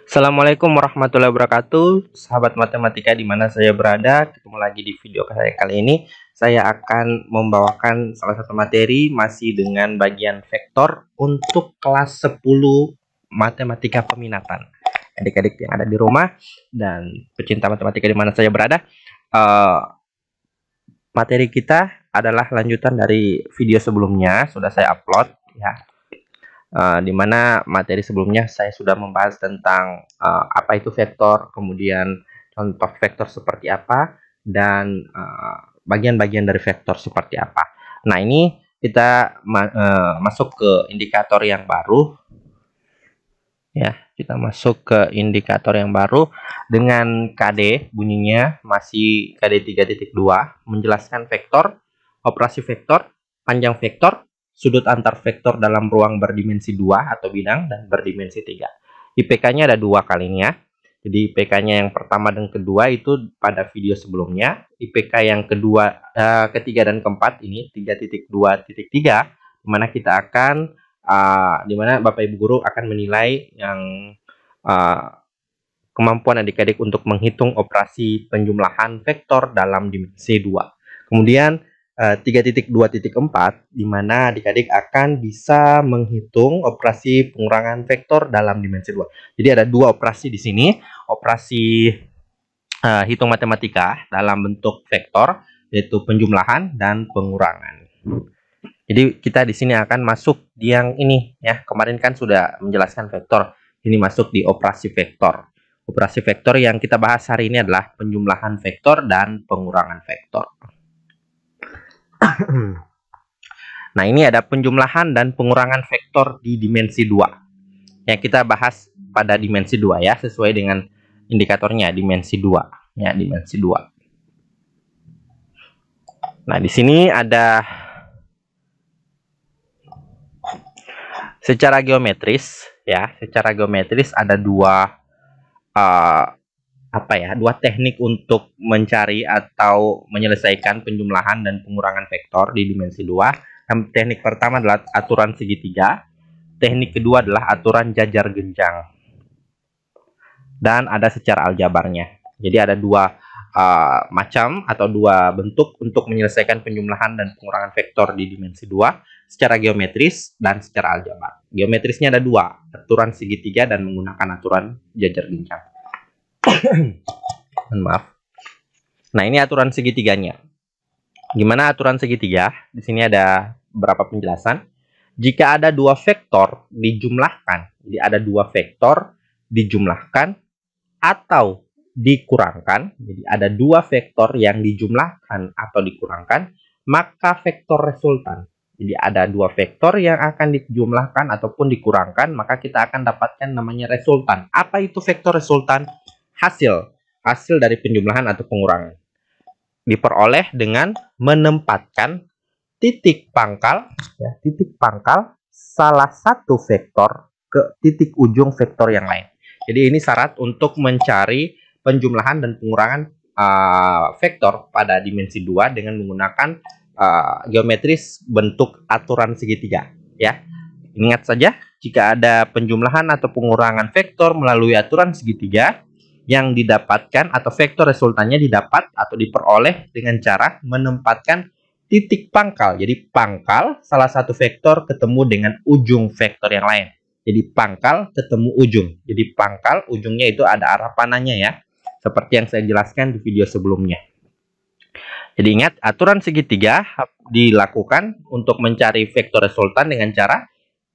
Assalamualaikum warahmatullahi wabarakatuh, sahabat matematika di mana saya berada. Ketemu lagi di video saya kali ini. Saya akan membawakan salah satu materi masih dengan bagian vektor untuk kelas 10 matematika peminatan. Adik-adik yang ada di rumah dan pecinta matematika di mana saya berada, materi kita adalah lanjutan dari video sebelumnya, sudah saya upload ya. Di mana materi sebelumnya saya sudah membahas tentang apa itu vektor, kemudian contoh vektor seperti apa, dan bagian-bagian dari vektor seperti apa. Nah, ini kita masuk ke indikator yang baru. Ya, kita masuk ke indikator yang baru dengan KD, bunyinya masih KD 3.2, menjelaskan vektor, operasi vektor, panjang vektor, sudut antar vektor dalam ruang berdimensi 2 atau bidang dan berdimensi 3. IPK-nya ada 2 kali ini ya. Jadi IPK-nya yang pertama dan kedua itu pada video sebelumnya. IPK yang kedua, ketiga dan keempat ini 3.2.3, dimana kita akan dimana Bapak Ibu guru akan menilai yang kemampuan adik-adik untuk menghitung operasi penjumlahan vektor dalam dimensi 2. Kemudian 3.2.4 di mana adik-adik akan bisa menghitung operasi pengurangan vektor dalam dimensi 2. Jadi ada dua operasi di sini, operasi hitung matematika dalam bentuk vektor, yaitu penjumlahan dan pengurangan. Jadi kita di sini akan masuk di yang ini ya. Kemarin kan sudah menjelaskan vektor. Ini masuk di operasi vektor. Operasi vektor yang kita bahas hari ini adalah penjumlahan vektor dan pengurangan vektor. Nah, ini ada penjumlahan dan pengurangan vektor di dimensi 2. Yang kita bahas pada dimensi 2 ya, sesuai dengan indikatornya dimensi 2 ya, dimensi 2. Nah, di sini ada secara geometris ya, secara geometris ada dua dua teknik untuk mencari atau menyelesaikan penjumlahan dan pengurangan vektor di dimensi 2. Teknik pertama adalah aturan segitiga, teknik kedua adalah aturan jajar genjang, dan ada secara aljabarnya. Jadi ada dua macam atau dua bentuk untuk menyelesaikan penjumlahan dan pengurangan vektor di dimensi 2, secara geometris dan secara aljabar. Geometrisnya ada dua, aturan segitiga dan menggunakan aturan jajar genjang. Maaf. Nah, ini aturan segitiganya. Gimana aturan segitiga? Di sini ada beberapa penjelasan. Jika ada dua vektor dijumlahkan, jadi ada dua vektor dijumlahkan atau dikurangkan, jadi ada dua vektor yang dijumlahkan atau dikurangkan, maka vektor resultan. Jadi ada dua vektor yang akan dijumlahkan ataupun dikurangkan, maka kita akan dapatkan namanya resultan. Apa itu vektor resultan? Hasil dari penjumlahan atau pengurangan diperoleh dengan menempatkan titik pangkal salah satu vektor ke titik ujung vektor yang lain. Jadi ini syarat untuk mencari penjumlahan dan pengurangan vektor pada dimensi 2 dengan menggunakan geometris bentuk aturan segitiga ya. Ingat saja, jika ada penjumlahan atau pengurangan vektor melalui aturan segitiga, yang didapatkan atau vektor resultannya didapat atau diperoleh dengan cara menempatkan titik pangkal. Jadi pangkal salah satu vektor ketemu dengan ujung vektor yang lain. Jadi pangkal ketemu ujung. Jadi pangkal ujungnya itu ada arah panahnya ya. Seperti yang saya jelaskan di video sebelumnya. Jadi ingat, aturan segitiga dilakukan untuk mencari vektor resultan dengan cara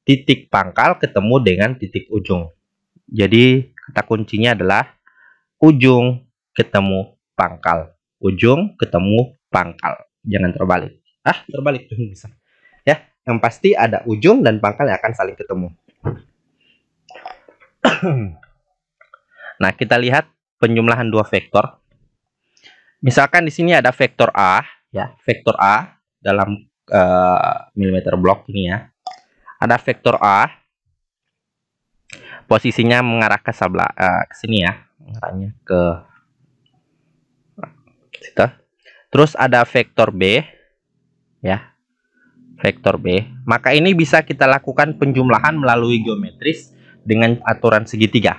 titik pangkal ketemu dengan titik ujung. Jadi kata kuncinya adalah ujung ketemu pangkal. Ujung ketemu pangkal. Jangan terbalik. Terbalik tuh bisa. Ya, yang pasti ada ujung dan pangkal yang akan saling ketemu. Nah, kita lihat penjumlahan dua vektor. Misalkan di sini ada vektor A, ya, vektor A dalam milimeter blok ini ya. Ada vektor A, posisinya mengarah ke sebelah ke sini ya. Mengarahnya ke situ. Terus ada vektor B ya, vektor B. Maka ini bisa kita lakukan penjumlahan melalui geometris dengan aturan segitiga.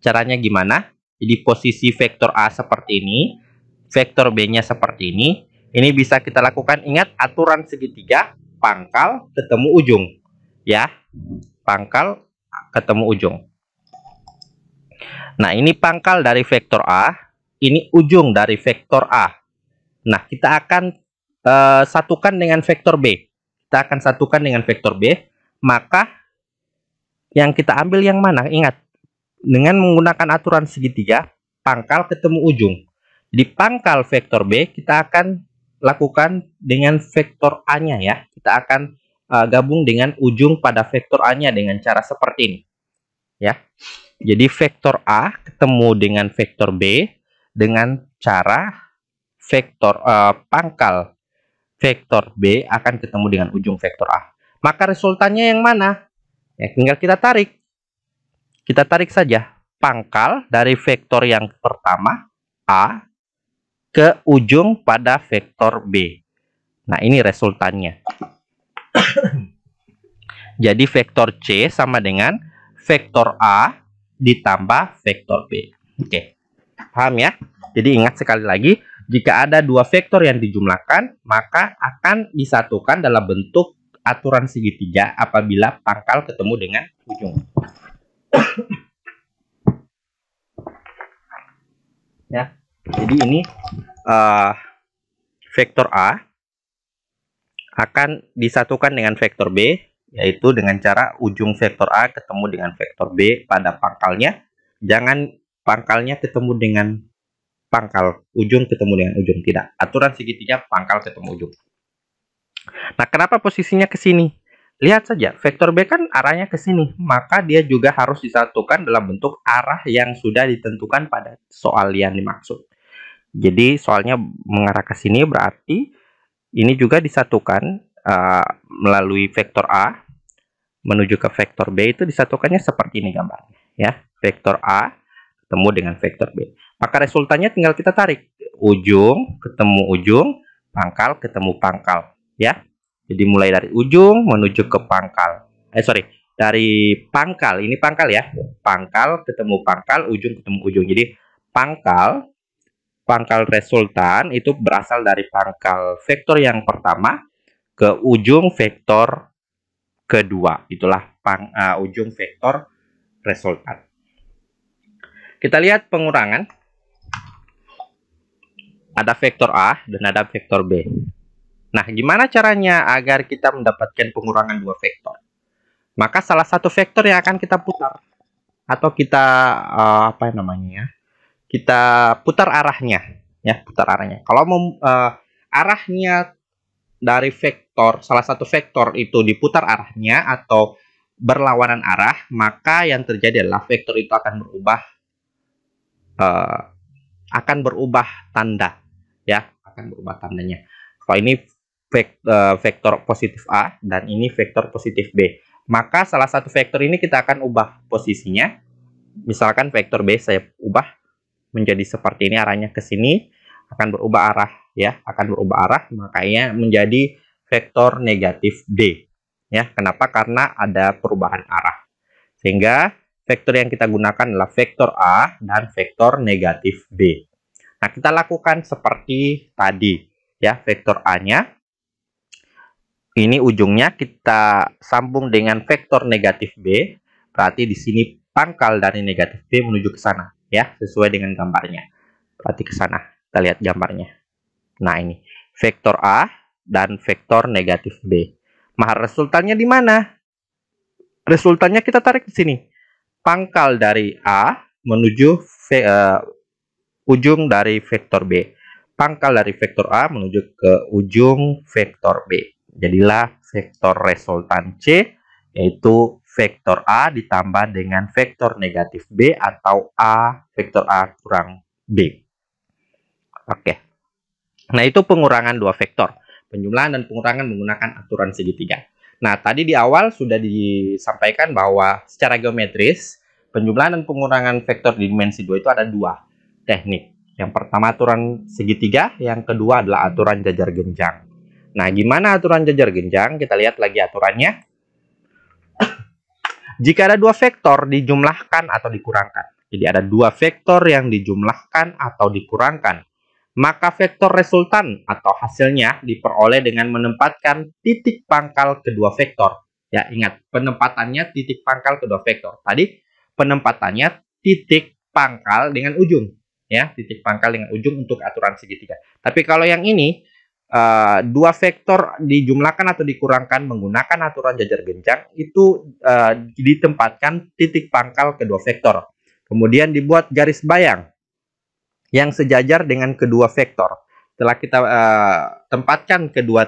Caranya gimana? Jadi posisi vektor A seperti ini, vektor B-nya seperti ini. Ini bisa kita lakukan, ingat aturan segitiga, pangkal ketemu ujung. Ya, pangkal ketemu ujung. Nah, ini pangkal dari vektor A, ini ujung dari vektor A. Nah, kita akan satukan dengan vektor B. Kita akan satukan dengan vektor B, maka yang kita ambil yang mana? Ingat, dengan menggunakan aturan segitiga, pangkal ketemu ujung. Di pangkal vektor B, kita akan lakukan dengan vektor A-nya ya. Kita akan gabung dengan ujung pada vektor A-nya dengan cara seperti ini. Ya. Jadi vektor A ketemu dengan vektor B dengan cara vektor pangkal vektor B akan ketemu dengan ujung vektor A. Maka resultannya yang mana? Ya, tinggal kita tarik. Kita tarik saja pangkal dari vektor yang pertama A ke ujung pada vektor B. Nah, ini resultannya. Jadi vektor C sama dengan vektor A ditambah vektor B. Oke, paham ya? Jadi ingat sekali lagi, jika ada dua vektor yang dijumlahkan, maka akan disatukan dalam bentuk aturan segitiga apabila pangkal ketemu dengan ujung. Ya, jadi ini vektor A akan disatukan dengan vektor B, yaitu dengan cara ujung vektor A ketemu dengan vektor B pada pangkalnya. Jangan pangkalnya ketemu dengan pangkal, ujung ketemu dengan ujung. Tidak. Aturan segitiga pangkal ketemu ujung. Nah, kenapa posisinya ke sini? Lihat saja, vektor B kan arahnya ke sini. Maka dia juga harus disatukan dalam bentuk arah yang sudah ditentukan pada soal yang dimaksud. Jadi, soalnya mengarah ke sini berarti ini juga disatukan melalui vektor A menuju ke vektor B, itu disatukannya seperti ini gambarnya ya. Vektor A ketemu dengan vektor B. Maka resultannya tinggal kita tarik. Ujung ketemu ujung, pangkal ketemu pangkal ya. Jadi mulai dari ujung menuju ke pangkal. Dari pangkal, ini pangkal ya. Pangkal ketemu pangkal, ujung ketemu ujung. Jadi pangkal resultan itu berasal dari pangkal vektor yang pertama ke ujung vektor kedua. Itulah ujung vektor resultan. Kita lihat pengurangan. Ada vektor A dan ada vektor B. Nah, gimana caranya agar kita mendapatkan pengurangan dua vektor? Maka salah satu vektor yang akan kita putar atau kita kita putar arahnya ya, putar arahnya. Kalau mau arahnya dari vektor, salah satu vektor itu diputar arahnya atau berlawanan arah, maka yang terjadi adalah vektor itu akan berubah tanda ya, akan berubah tandanya. Kalau ini vektor positif A dan ini vektor positif B, maka salah satu vektor ini kita akan ubah posisinya. Misalkan vektor B saya ubah menjadi seperti ini, arahnya ke sini, akan berubah arah ya, akan berubah arah, makanya menjadi vektor negatif B ya. Kenapa? Karena ada perubahan arah, sehingga vektor yang kita gunakan adalah vektor A dan vektor negatif B. Nah, kita lakukan seperti tadi ya. Vektor A-nya ini ujungnya kita sambung dengan vektor negatif B, berarti di sini pangkal dari negatif B menuju ke sana ya, sesuai dengan gambarnya. Berarti ke sana. Kita lihat gambarnya. Nah, ini vektor A dan vektor negatif B. Maka resultannya di mana? Resultannya kita tarik di sini. Pangkal dari A menuju ujung dari vektor B. Pangkal dari vektor A menuju ke ujung vektor B. Jadilah vektor resultan C, yaitu vektor A ditambah dengan vektor negatif B atau A, vektor A kurang B. Oke. Nah, itu pengurangan dua vektor. Penjumlahan dan pengurangan menggunakan aturan segitiga. Nah, tadi di awal sudah disampaikan bahwa secara geometris, penjumlahan dan pengurangan vektor di dimensi 2 itu ada dua teknik. Yang pertama aturan segitiga, yang kedua adalah aturan jajar genjang. Nah, gimana aturan jajar genjang? Kita lihat lagi aturannya. Jika ada dua vektor dijumlahkan atau dikurangkan. Jadi ada dua vektor yang dijumlahkan atau dikurangkan. Maka vektor resultan atau hasilnya diperoleh dengan menempatkan titik pangkal kedua vektor. Ya, ingat, penempatannya titik pangkal kedua vektor. Tadi penempatannya titik pangkal dengan ujung. Ya, titik pangkal dengan ujung untuk aturan segitiga. Tapi kalau yang ini, dua vektor dijumlahkan atau dikurangkan menggunakan aturan jajar genjang, itu ditempatkan titik pangkal kedua vektor. Kemudian dibuat garis bayang yang sejajar dengan kedua vektor. Setelah kita tempatkan kedua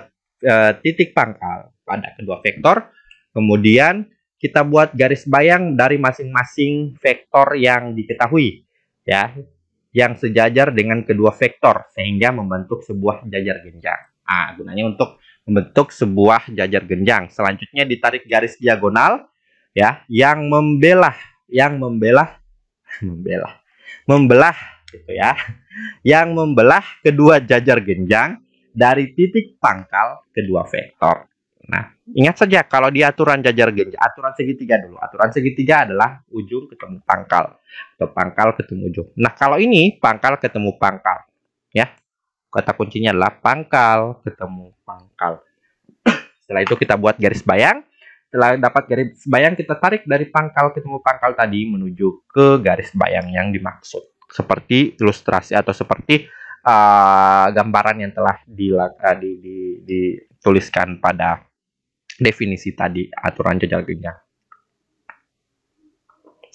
titik pangkal pada kedua vektor, kemudian kita buat garis bayang dari masing-masing vektor yang diketahui, ya, yang sejajar dengan kedua vektor sehingga membentuk sebuah jajar genjang. Nah, gunanya untuk membentuk sebuah jajar genjang. Selanjutnya ditarik garis diagonal, ya, yang membelah gitu ya, yang membelah kedua jajar genjang dari titik pangkal kedua vektor. Nah, ingat saja kalau di aturan jajar genjang, aturan segitiga dulu. Aturan segitiga adalah ujung ketemu pangkal atau pangkal ketemu ujung. Nah, kalau ini pangkal ketemu pangkal, ya. Kata kuncinya adalah pangkal ketemu pangkal. Setelah itu kita buat garis bayang. Setelah dapat garis bayang, kita tarik dari pangkal ketemu pangkal tadi menuju ke garis bayang yang dimaksud. Seperti ilustrasi atau seperti gambaran yang telah dituliskan pada definisi tadi aturan jajar genjang.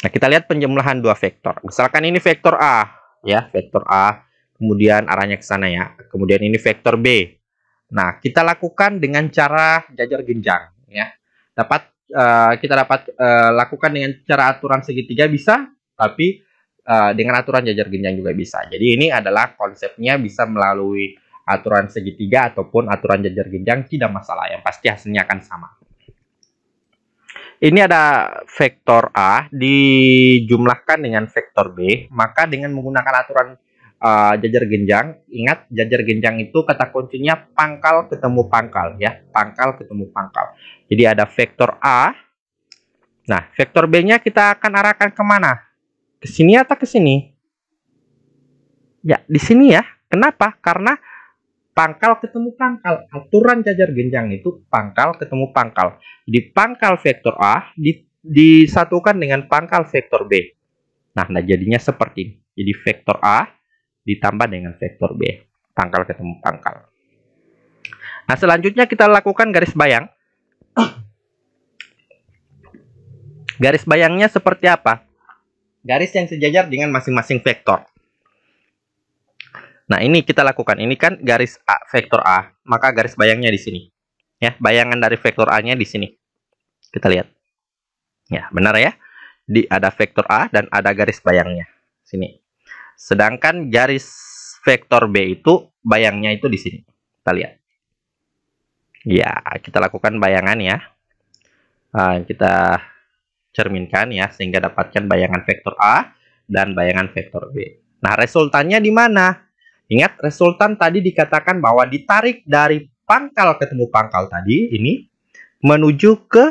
Nah, kita lihat penjumlahan dua vektor. Misalkan ini vektor A, ya, vektor A, kemudian arahnya ke sana ya. Kemudian ini vektor B. Nah, kita lakukan dengan cara jajar genjang, ya. Kita dapat lakukan dengan cara aturan segitiga bisa, tapi dengan aturan jajar genjang juga bisa. Jadi ini adalah konsepnya bisa melalui aturan segitiga ataupun aturan jajar genjang, tidak masalah. Yang pasti hasilnya akan sama. Ini ada vektor A dijumlahkan dengan vektor B, maka dengan menggunakan aturan jajar genjang, ingat jajar genjang itu kata kuncinya pangkal ketemu pangkal, ya, pangkal ketemu pangkal. Jadi ada vektor A. Nah, vektor B-nya kita akan arahkan kemana? Ke sini atau ke sini? Ya, di sini ya. Kenapa? Karena pangkal ketemu pangkal. Aturan jajar genjang itu pangkal ketemu pangkal. Jadi pangkal vektor A disatukan dengan pangkal vektor B. Nah, jadinya seperti ini. Jadi vektor A ditambah dengan vektor B. Pangkal ketemu pangkal. Nah, selanjutnya kita lakukan garis bayang. Garis bayangnya seperti apa? Garis yang sejajar dengan masing-masing vektor. Nah, ini kita lakukan. Ini kan garis A, vektor A. Maka garis bayangnya di sini. Ya, bayangan dari vektor A-nya di sini. Kita lihat. Ya, benar ya. Ada vektor A dan ada garis bayangnya. Sini. Sedangkan garis vektor B itu bayangnya itu di sini. Kita lihat. Ya, kita lakukan bayangan ya. Kita cerminkan ya, sehingga dapatkan bayangan vektor A dan bayangan vektor B. Nah, resultannya di mana? Ingat, resultan tadi dikatakan bahwa ditarik dari pangkal ketemu pangkal tadi, ini menuju ke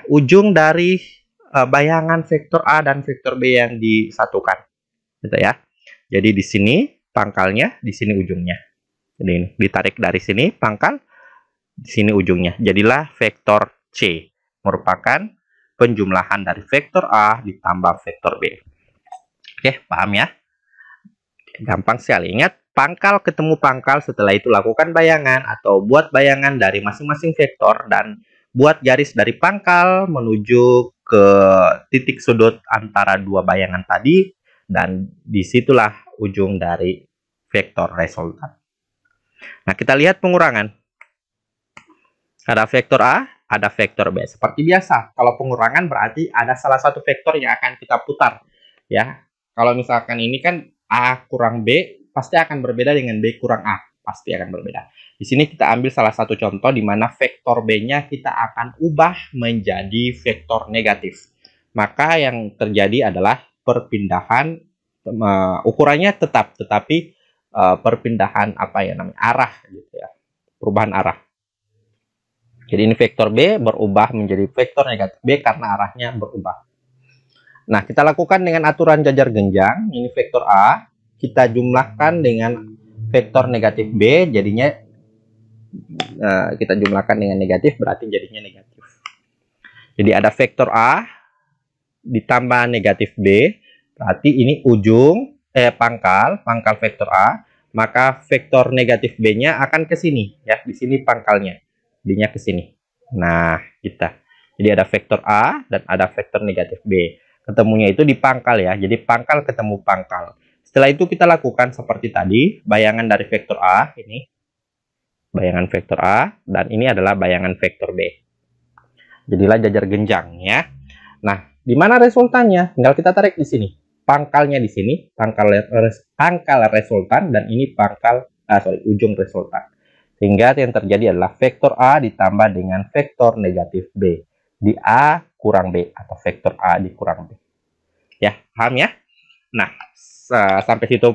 ujung dari bayangan vektor A dan vektor B yang disatukan. Gitu ya. Jadi di sini pangkalnya, di sini ujungnya. Jadi ini ditarik dari sini pangkal, di sini ujungnya. Jadilah vektor C, merupakan penjumlahan dari vektor A ditambah vektor B. Oke, paham ya? Gampang sekali. Ingat, pangkal ketemu pangkal, setelah itu lakukan bayangan atau buat bayangan dari masing-masing vektor dan buat garis dari pangkal menuju ke titik sudut antara dua bayangan tadi, dan disitulah ujung dari vektor resultan. Nah, kita lihat pengurangan. Ada vektor A, ada vektor B. Seperti biasa, kalau pengurangan berarti ada salah satu vektor yang akan kita putar. Ya, kalau misalkan ini kan A kurang B, pasti akan berbeda dengan B kurang A. Pasti akan berbeda. Di sini kita ambil salah satu contoh di mana vektor B-nya kita akan ubah menjadi vektor negatif. Maka yang terjadi adalah perpindahan, ukurannya tetap, tetapi perpindahan arah gitu ya. Perubahan arah. Jadi ini vektor B berubah menjadi vektor negatif B karena arahnya berubah. Nah, kita lakukan dengan aturan jajar genjang. Ini vektor A, kita jumlahkan dengan vektor negatif B, jadinya kita jumlahkan dengan negatif, berarti jadinya negatif. Jadi ada vektor A ditambah negatif B, berarti ini ujung pangkal vektor A, maka vektor negatif B-nya akan ke sini ya, di sini pangkalnya. D-nya ke sini. Nah, jadi ada vektor A dan ada vektor negatif B. Ketemunya itu di pangkal ya. Jadi pangkal ketemu pangkal. Setelah itu kita lakukan seperti tadi, bayangan dari vektor A ini. Bayangan vektor A dan ini adalah bayangan vektor B. Jadilah jajar genjang ya. Nah, di mana resultannya? Tinggal kita tarik di sini. Pangkalnya di sini, pangkal resultan, dan ini ujung resultan. Sehingga yang terjadi adalah vektor A ditambah dengan vektor negatif B. Di A kurang B atau vektor A dikurang B. Ya, paham ya? Nah, sampai situ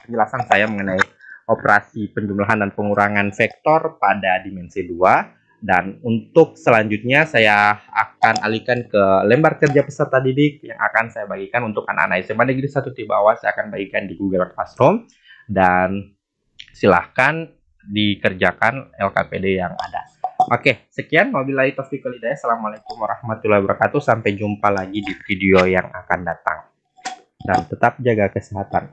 penjelasan saya mengenai operasi penjumlahan dan pengurangan vektor pada dimensi 2. Dan untuk selanjutnya saya akan alihkan ke lembar kerja peserta didik yang akan saya bagikan untuk anak-anak SMA Negeri 1 di bawah. Saya akan bagikan di Google Classroom dan silahkan dikerjakan LKPD yang ada. Oke, sekian. Wabillahi taufiq wal hidayah. Assalamualaikum warahmatullahi wabarakatuh. Sampai jumpa lagi di video yang akan datang. Dan tetap jaga kesehatan.